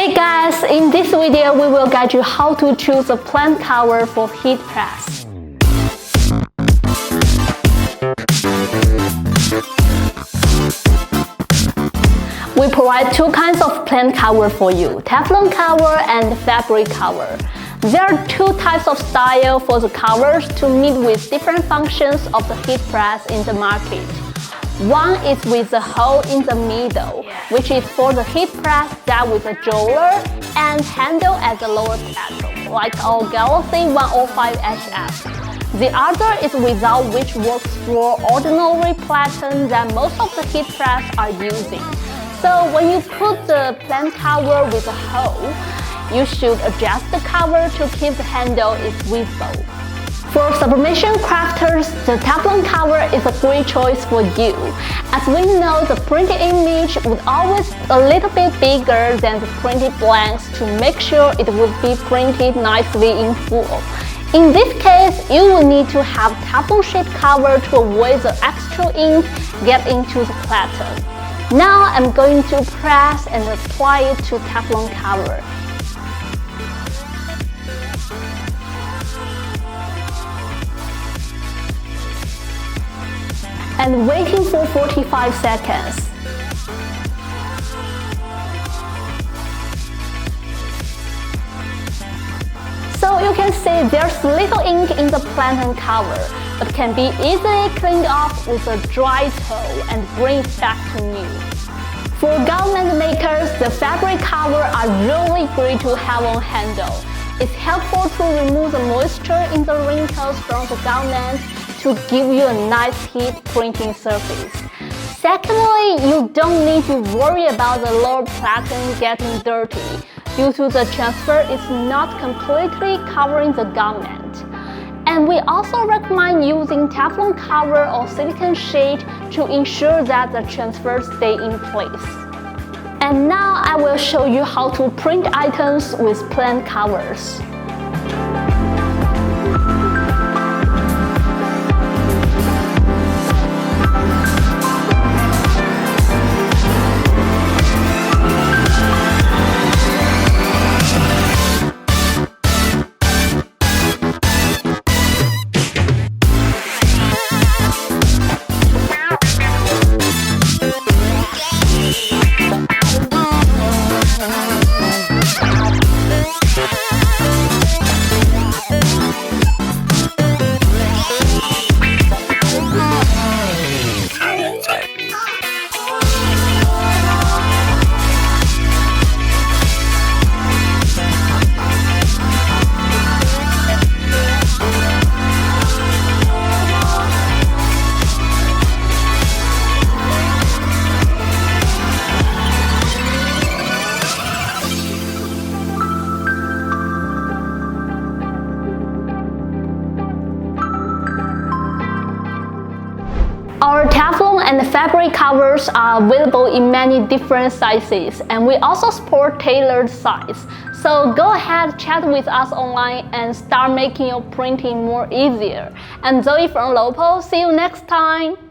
Hey guys, in this video we will guide you how to choose a plant cover for heat press. We provide two kinds of plant cover for you, Teflon cover and fabric cover. There are two types of style for the covers to meet with different functions of the heat press in the market. One is with a hole in the middle, which is for the heat press that with a drawer and handle at the lower plateau, like our Galaxy 105 HF. The other is without, which works for ordinary platen that most of the heat press are using. So when you put the plant cover with a hole, you should adjust the cover to keep the handle is visible. For sublimation crafters, the Teflon cover is a great choice for you, as we know the printed image would always a little bit bigger than the printed blanks to make sure it would be printed nicely in full. In this case, you will need to have Teflon sheet cover to avoid the extra ink get into the platen. Now I'm going to press and apply it to Teflon cover. And waiting for 45 seconds. So you can see there's little ink in the plantain cover, but can be easily cleaned off with a dry towel and bring it back to new. For garment makers, the fabric cover are really great to have on handle. It's helpful to remove the moisture in the wrinkles from the garment to give you a nice heat printing surface. Secondly, you don't need to worry about the lower platen getting dirty due to the transfer is not completely covering the garment. And we also recommend using Teflon cover or silicone sheet to ensure that the transfer stay in place. And now I will show you how to print items with plant covers. Our Teflon and fabric covers are available in many different sizes, and we also support tailored size. So go ahead, chat with us online and start making your printing more easier. I'm Zoe from LOPO. See you next time!